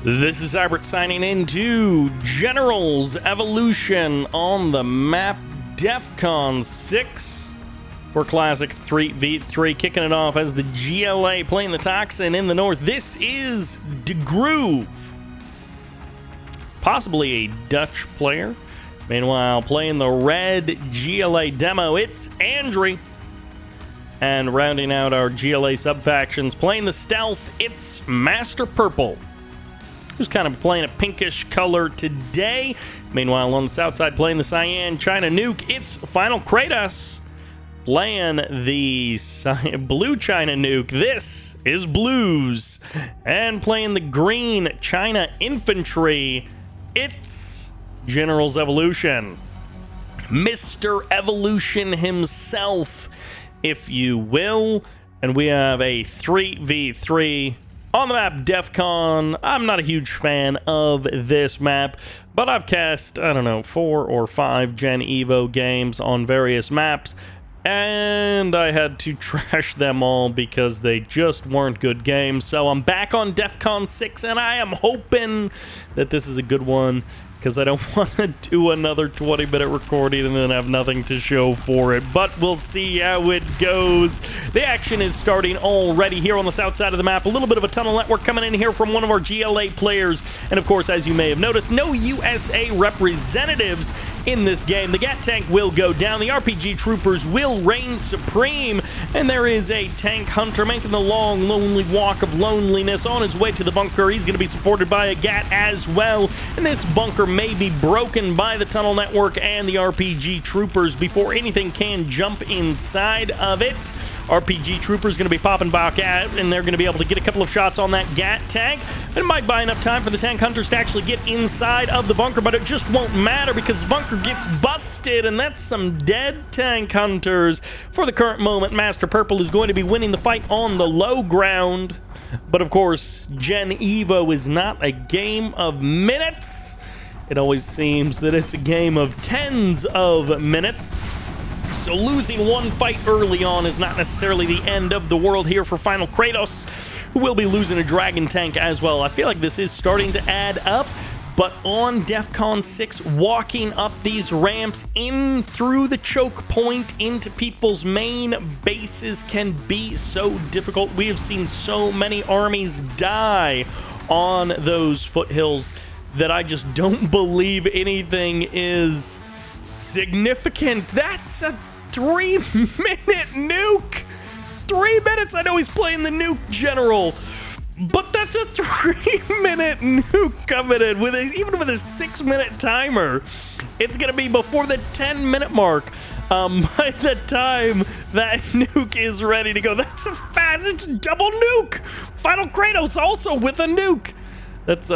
This is Sybert signing into Generals Evolution on the map Defcon 6 for Classic 3v3, kicking it off as the GLA playing the Toxin in the north. This is DaGroove, possibly a Dutch player. Meanwhile, playing the red GLA demo, it's Andrey. And rounding out our GLA sub-factions, playing the stealth, it's MasterPurple, who's kind of playing a pinkish color today. Meanwhile, on the south side, playing the cyan China nuke, it's FinaLKratosS, playing the blue China nuke. This is Blues. And playing the green China infantry, it's GeneralsEvolution. Mr. Evolution himself, if you will. And we have a 3v3 on the map Defcon. I'm not a huge fan of this map, but I've cast, I don't know, 4 or 5 Gen Evo games on various maps, and I had to trash them all because they just weren't good games. So I'm back on Defcon 6, and I am hoping that this is a good one, because I don't want to do another 20-minute recording and then have nothing to show for it. But we'll see how it goes. The action is starting already here on the south side of the map. A little bit of a tunnel network coming in here from one of our GLA players. And of course, as you may have noticed, no USA representatives in this game. The GAT tank will go down. The RPG troopers will reign supreme. And there is a tank hunter making the long, lonely walk of loneliness on his way to the bunker. He's going to be supported by a GAT as well. And this bunker may be broken by the tunnel network and the RPG troopers before anything can jump inside of it. RPG troopers going to be popping back out, and they're going to be able to get a couple of shots on that GAT tank. It might buy enough time for the tank hunters to actually get inside of the bunker, but it just won't matter because the bunker gets busted, and that's some dead tank hunters. For the current moment, MasterPurple is going to be winning the fight on the low ground. But of course, Gen Evo is not a game of minutes. It always seems that it's a game of tens of minutes. So losing one fight early on is not necessarily the end of the world here for FinaLKratosS, who will be losing a dragon tank as well. I feel like this is starting to add up, but on Defcon 6, walking up these ramps in through the choke point into people's main bases can be so difficult. We have seen so many armies die on those foothills that I just don't believe anything is significant. That's a 3-minute nuke. 3 minutes. I know he's playing the nuke general, but that's a 3-minute nuke coming in with even with a 6-minute timer. It's gonna be before the 10-minute mark. By the time that nuke is ready to go, that's a fast. It's double nuke. FinaLKratosS also with a nuke. That's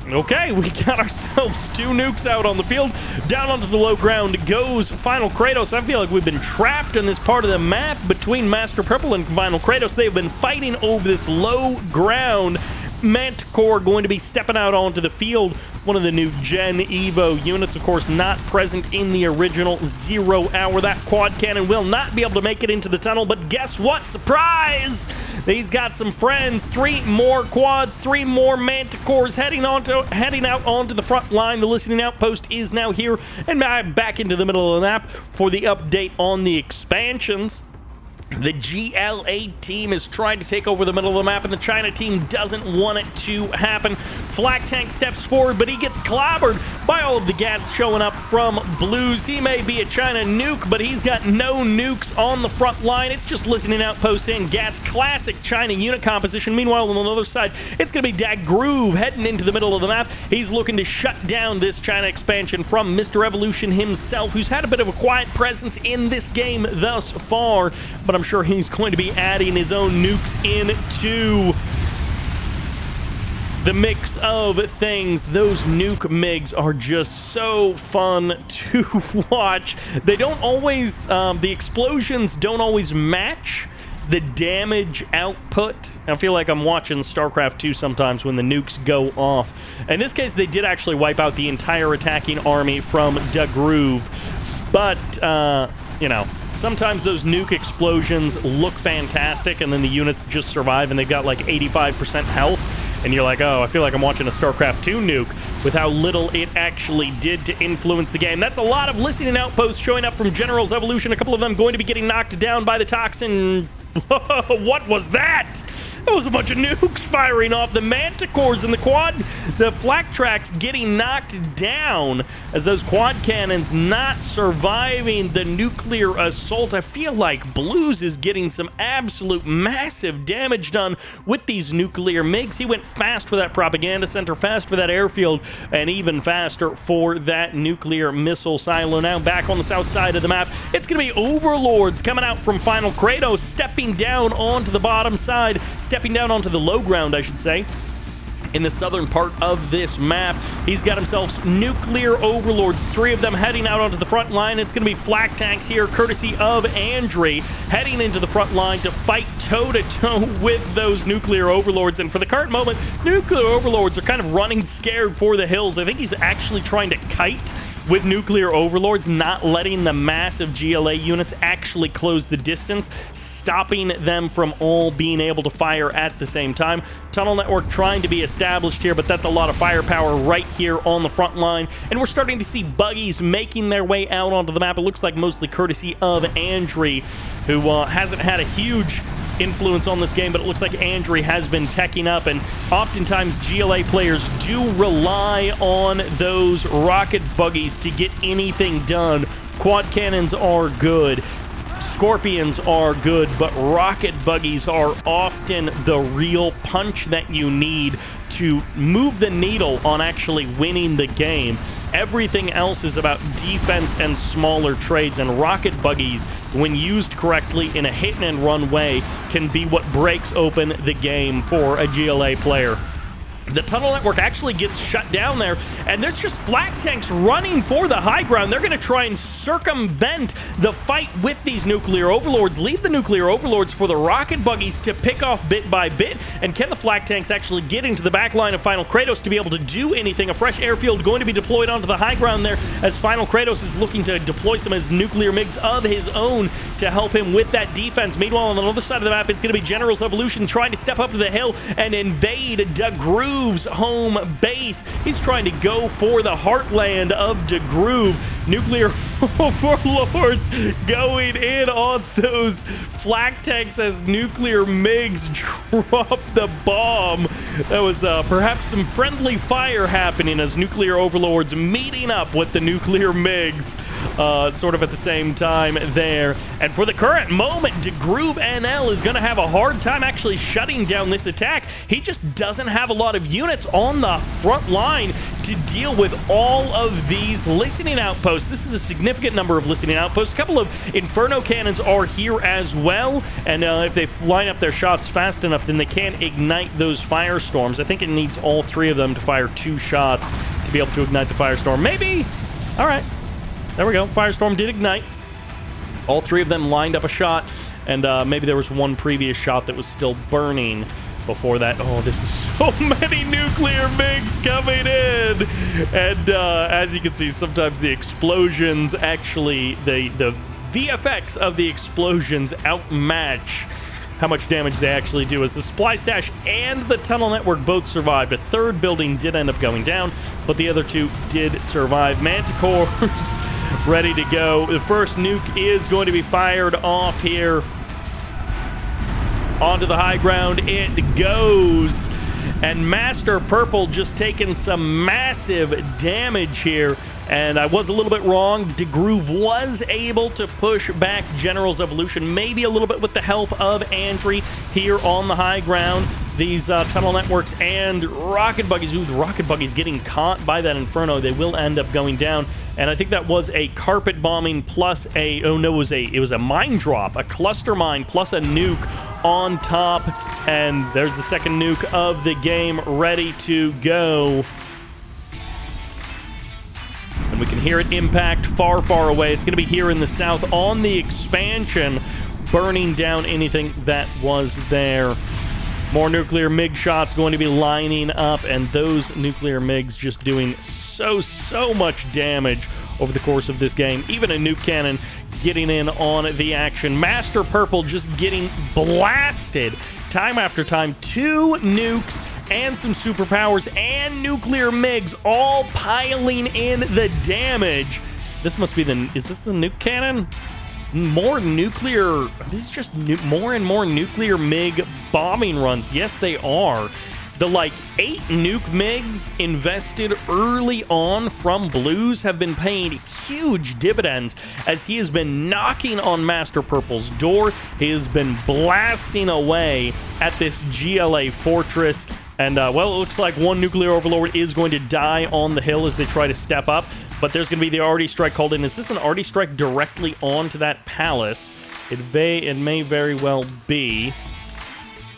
okay, we got ourselves 2 nukes out on the field. Down onto the low ground goes FinaLKratosS. I feel like we've been trapped in this part of the map between MasterPurple and FinaLKratosS. They've been fighting over this low ground. Manticore going to be stepping out onto the field. One of the new Gen Evo units, of course, not present in the original 0 hour. That quad cannon will not be able to make it into the tunnel, but guess what? Surprise! He's got some friends. 3 more quads, 3 more Manticores heading out onto the front line. The listening outpost is now here, and back into the middle of the map for the update on the expansions. The GLA team is trying to take over the middle of the map, and the China team doesn't want it to happen. Flak Tank steps forward, but he gets clobbered by all of the GATs showing up from Blues. He may be a China nuke, but he's got no nukes on the front line. It's just listening outposts and GATs. Classic China unit composition. Meanwhile, on the other side, it's going to be DaGroove heading into the middle of the map. He's looking to shut down this China expansion from Mr. Evolution himself, who's had a bit of a quiet presence in this game thus far, but I'm sure he's going to be adding his own nukes into the mix of things. Those nuke MiGs are just so fun to watch. They don't always, the explosions don't always match the damage output. I feel like I'm watching StarCraft 2 sometimes when the nukes go off. In this case, they did actually wipe out the entire attacking army from DaGroove, but, you know, sometimes those nuke explosions look fantastic, and then the units just survive, and they've got like 85% health. and you're like, oh, I feel like I'm watching a StarCraft 2 nuke with how little it actually did to influence the game. That's a lot of listening outposts showing up from Generals Evolution. A couple of them going to be getting knocked down by the Toxin. What was that? That was a bunch of nukes firing off. The Manticores and the flak tracks getting knocked down as those quad cannons not surviving the nuclear assault. I feel like Blues is getting some absolute massive damage done with these nuclear MiGs. He went fast for that propaganda center, fast for that airfield, and even faster for that nuclear missile silo. Now back on the south side of the map, it's going to be Overlords coming out from FinaLKratosS, stepping down onto the bottom side, stepping down onto the low ground, I should say, in the southern part of this map. He's got himself nuclear overlords, 3 of them heading out onto the front line. It's going to be flak tanks here, courtesy of Andrey, heading into the front line to fight toe-to-toe with those nuclear overlords. And for the current moment, nuclear overlords are kind of running scared for the hills. I think he's actually trying to kite with nuclear overlords, not letting the massive GLA units actually close the distance, stopping them from all being able to fire at the same time. Tunnel network trying to be established here, but that's a lot of firepower right here on the front line. And we're starting to see buggies making their way out onto the map. It looks like mostly courtesy of Andrey, who hasn't had a huge influence on this game, but it looks like Andrey has been teching up, and oftentimes GLA players do rely on those rocket buggies to get anything done. Quad cannons are good, Scorpions are good, but rocket buggies are often the real punch that you need to move the needle on actually winning the game. Everything else is about defense and smaller trades, and rocket buggies, when used correctly in a hit-and-run way, can be what breaks open the game for a GLA player. The tunnel network actually gets shut down there, and there's just flak tanks running for the high ground. They're going to try and circumvent the fight with these nuclear overlords, leave the nuclear overlords for the rocket buggies to pick off bit by bit. And can the flak tanks actually get into the back line of FinaLKratosS to be able to do anything? A fresh airfield going to be deployed onto the high ground there, as FinaLKratosS is looking to deploy some of his nuclear MiGs of his own to help him with that defense. Meanwhile, on the other side of the map, it's going to be GeneralsEvolution trying to step up to the hill and invade DaGroove's home base. He's trying to go for the heartland of DaGroove. Nuclear overlords going in on those flak tanks as nuclear MiGs drop the bomb. That was perhaps some friendly fire happening as nuclear overlords meeting up with the nuclear MiGs sort of at the same time there. And for the current moment, DaGrooveNL is going to have a hard time actually shutting down this attack. He just doesn't have a lot of units on the front line to deal with all of these listening outposts. This is a significant number of listening outposts. A couple of Inferno cannons are here as well, and if they line up their shots fast enough, then they can ignite those firestorms. I think it needs all 3 of them to fire 2 shots to be able to ignite the firestorm. Maybe. All right. There we go. Firestorm did ignite. All 3 of them lined up a shot, and maybe there was one previous shot that was still burning before that. Oh, this is so many nuclear MiGs coming in. And as you can see, sometimes the explosions actually, the VFX of the explosions outmatch how much damage they actually do, as the supply stash and the tunnel network both survived. A 3rd building did end up going down, but the other 2 did survive. Manticores ready to go. The first nuke is going to be fired off here onto the high ground. It goes, and MasterPurple just taking some massive damage here. And I was a little bit wrong. DaGroove was able to push back GeneralsEvolution, maybe a little bit with the help of Andrey here on the high ground. These tunnel networks and rocket buggies. Ooh, the rocket buggies getting caught by that Inferno. They will end up going down. And I think that was a carpet bombing plus a, oh no, it was a mine drop, a cluster mine plus a nuke on top. And there's the second nuke of the game ready to go. And we can hear it impact far, far away. It's going to be here in the south on the expansion, burning down anything that was there. More nuclear MiG shots going to be lining up, and those nuclear MiGs just doing so much damage over the course of this game. Even a nuke cannon getting in on the action. MasterPurple just getting blasted time after time. 2 nukes and some superpowers and nuclear MiGs all piling in the damage. This must be is this the nuke cannon? More nuclear, this is just more and more nuclear MiG bombing runs. Yes, they are. The, 8 nuke MiGs invested early on from Blues have been paying huge dividends as he has been knocking on MasterPurple's door. He has been blasting away at this GLA fortress. And, well, it looks like one nuclear overlord is going to die on the hill as they try to step up. But there's going to be the arty strike called in. Is this an arty strike directly onto that palace? It may very well be.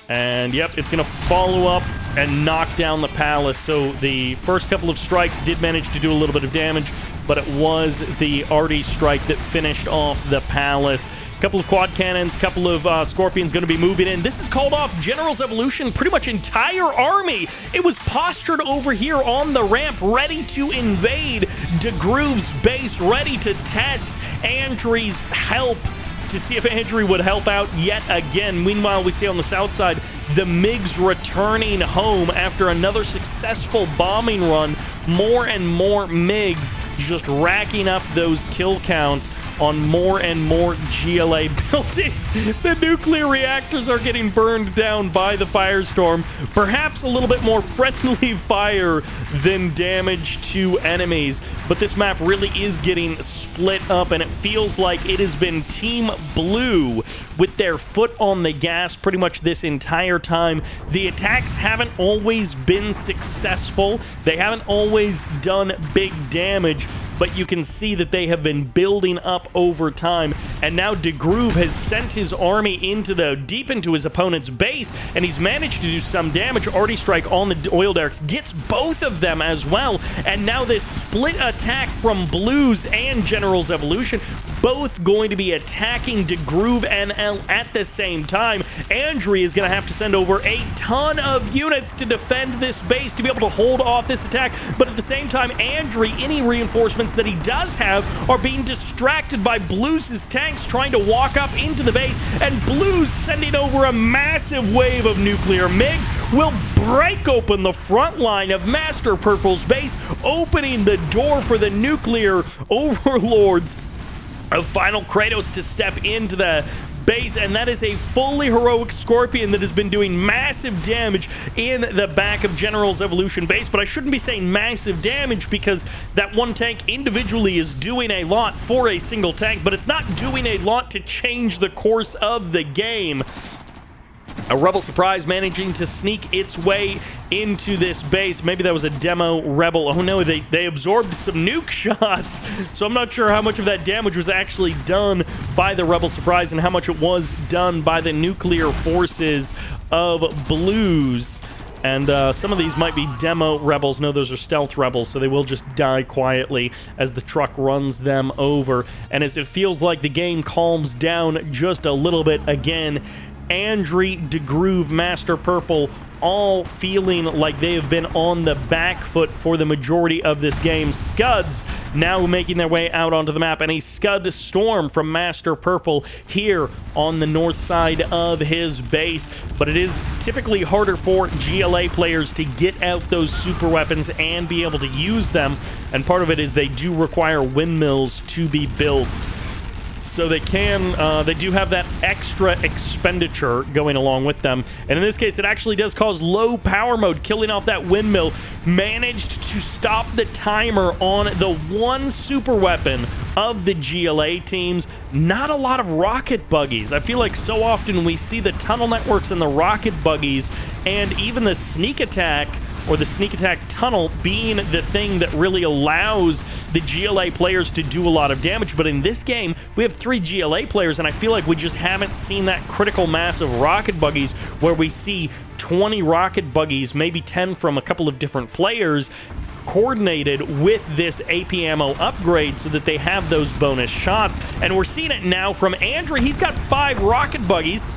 And, yep, it's going to follow up and knock down the palace. So the first couple of strikes did manage to do a little bit of damage, but it was the arty strike that finished off the palace. Couple of quad cannons, couple of scorpions going to be moving in. This is called off GeneralsEvolution, pretty much entire army. It was postured over here on the ramp, ready to invade DaGroove's base, ready to test Andrey's help to see if Andrey would help out yet again. Meanwhile, we see on the south side the MiGs returning home after another successful bombing run. More and more MiGs just racking up those kill counts on more and more GLA buildings. The nuclear reactors are getting burned down by the firestorm. Perhaps a little bit more friendly fire than damage to enemies. But this map really is getting split up, and it feels like it has been Team Blue with their foot on the gas pretty much this entire time. The attacks haven't always been successful. They haven't always done big damage, but you can see that they have been building up over time. And now DaGroove has sent his army deep into his opponent's base, and he's managed to do some damage. Arty strike on the oil derricks gets both of them as well. And now this split attack from Blues and GeneralsEvolution, both going to be attacking DaGrooveNL at the same time. Andrey is going to have to send over a ton of units to defend this base to be able to hold off this attack. But at the same time, Andrey, any reinforcements that he does have are being distracted by Blues' tanks trying to walk up into the base, and Blues sending over a massive wave of nuclear MiGs will break open the front line of MasterPurple's base, opening the door for the nuclear overlords of FinaLKratosS to step into the base, and that is a fully heroic Scorpion that has been doing massive damage in the back of GeneralsEvolution base. But I shouldn't be saying massive damage because that one tank individually is doing a lot for a single tank, but it's not doing a lot to change the course of the game. A Rebel Surprise managing to sneak its way into this base. Maybe that was a demo Rebel. Oh no, they absorbed some nuke shots. So I'm not sure how much of that damage was actually done by the Rebel Surprise and how much it was done by the nuclear forces of Blues. And some of these might be demo Rebels. No, those are stealth Rebels, so they will just die quietly as the truck runs them over. And as it feels like the game calms down just a little bit again, Andrey, DaGroove, MasterPurple, all feeling like they have been on the back foot for the majority of this game. Scuds now making their way out onto the map, and a Scud Storm from MasterPurple here on the north side of his base. But it is typically harder for GLA players to get out those super weapons and be able to use them, and part of it is they do require windmills to be built. So they do have that extra expenditure going along with them. And in this case, it actually does cause low power mode. Killing off that windmill managed to stop the timer on the one super weapon of the GLA teams. Not a lot of rocket buggies. I feel like so often we see the tunnel networks and the rocket buggies and even the sneak attack or the sneak attack tunnel being the thing that really allows the GLA players to do a lot of damage. But in this game, we have 3 GLA players, and I feel like we just haven't seen that critical mass of rocket buggies where we see 20 rocket buggies, maybe 10 from a couple of different players, coordinated with this AP ammo upgrade so that they have those bonus shots. And we're seeing it now from Andrey. He's got 5 rocket buggies,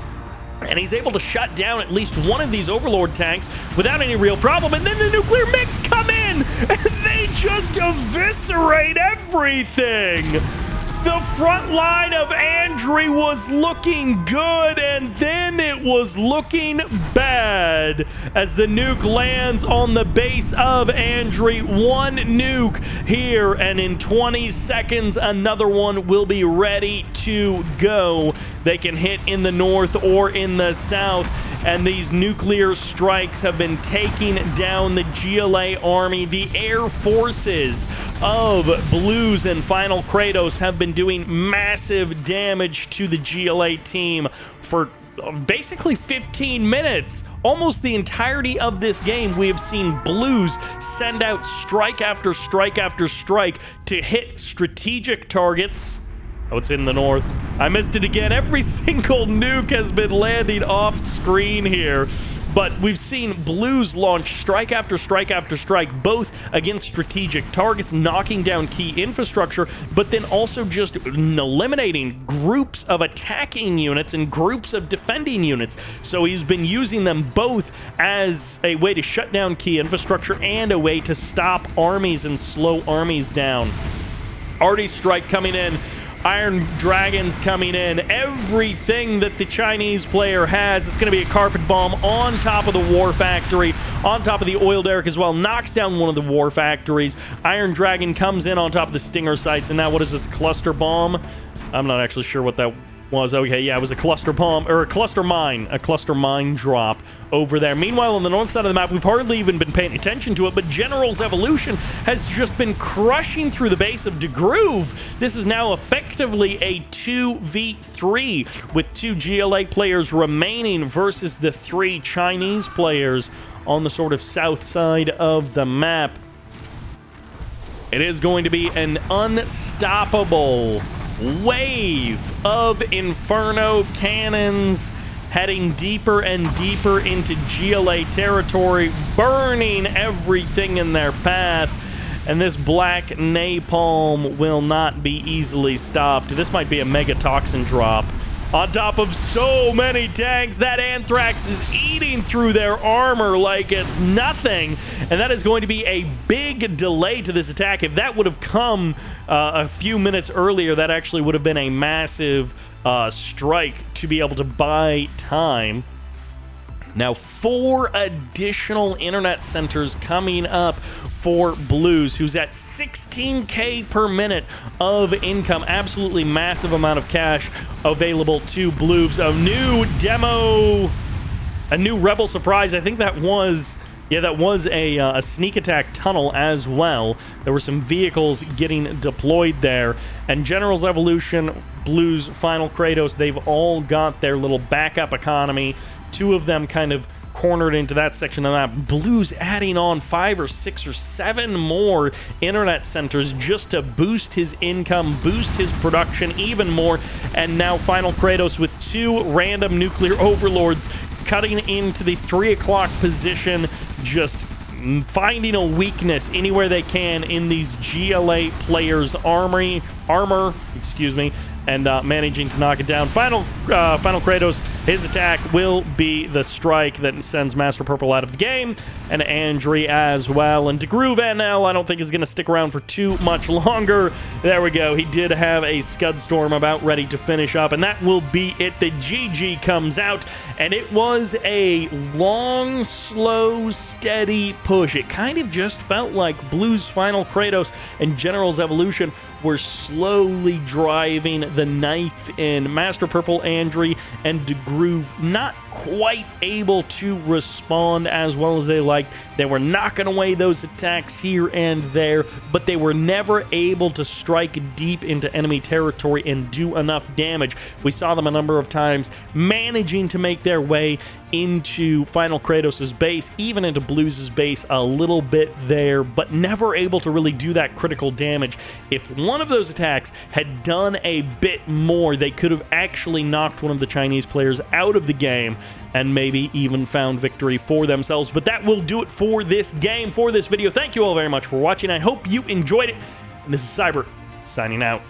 and he's able to shut down at least one of these Overlord tanks without any real problem. And then the nuclear MiGs come in, and they just eviscerate everything. The front line of Andrey was looking good, and then it was looking bad. red as the nuke lands on the base of Andrey. One nuke here, and in 20 seconds, another one will be ready to go. They can hit in the north or in the south, and these nuclear strikes have been taking down the GLA army. The air forces of Blues and FinaLKratosS have been doing massive damage to the GLA team for basically 15 minutes. Almost the entirety of this game, we have seen Blues send out strike after strike after strike to hit strategic targets. Oh, it's in the north. I missed it again. Every single nuke has been landing off screen here. But we've seen Blues launch strike after strike after strike, both against strategic targets, knocking down key infrastructure, but then also just eliminating groups of attacking units and groups of defending units. So he's been using them both as a way to shut down key infrastructure and a way to stop armies and slow armies down. Arty strike coming in. Iron Dragons coming in. Everything that the Chinese player has. It's going to be a carpet bomb on top of the war factory, on top of the oil derrick as well. Knocks down one of the war factories. Iron Dragon comes in on top of the Stinger sites. And now what is this, cluster bomb? I'm not actually sure what that was. Okay, yeah, it was a cluster bomb, or a cluster mine drop over there. Meanwhile, on the north side of the map, we've hardly even been paying attention to it, but GeneralsEvolution has just been crushing through the base of DaGroove. This is now effectively a 2v3 with 2 GLA players remaining versus the 3 Chinese players on the sort of south side of the map. It is going to be an unstoppable wave of Inferno cannons heading deeper and deeper into GLA territory, burning everything in their path. And this black napalm will not be easily stopped. This might be a mega toxin drop. On top of so many tanks, that Anthrax is eating through their armor like it's nothing. And that is going to be a big delay to this attack. If that would have come a few minutes earlier, that actually would have been a massive strike to be able to buy time. Now, 4 additional internet centers coming up for Blues, who's at 16K per minute of income. Absolutely massive amount of cash available to Blues. A new demo, a new Rebel Surprise. I think that was... yeah, that was a sneak attack tunnel as well. There were some vehicles getting deployed there. And GeneralsEvolution, Blues, FinaLKratosS, they've all got their little backup economy. 2 of them kind of cornered into that section of the map. Blues adding on 5 or 6 or 7 more internet centers just to boost his income, boost his production even more. And now FinaLKratosS with 2 random nuclear overlords cutting into the 3 o'clock position, just finding a weakness anywhere they can in these GLA players' armor, excuse me, and managing to knock it down. FinaLKratosS, his attack will be the strike that sends MasterPurple out of the game, and Andrey as well. And DaGrooveNL, I don't think is going to stick around for too much longer. There we go. He did have a Scud Storm about ready to finish up, and that will be it. The GG comes out, and it was a long, slow, steady push. It kind of just felt like Blues, FinaLKratosS, and GeneralsEvolution were slowly driving the knife in. MasterPurple, Andrey, and DaGroove not quite able to respond as well as they liked. They were knocking away those attacks here and there, but they were never able to strike deep into enemy territory and do enough damage. We saw them a number of times managing to make their way into FinaLKratosS' base, even into Blues' base a little bit there, but never able to really do that critical damage. If one of those attacks had done a bit more, they could have actually knocked one of the Chinese players out of the game and maybe even found victory for themselves. But that will do it for this game, for this video. Thank you all very much for watching. I hope you enjoyed it. And this is Sybert, signing out.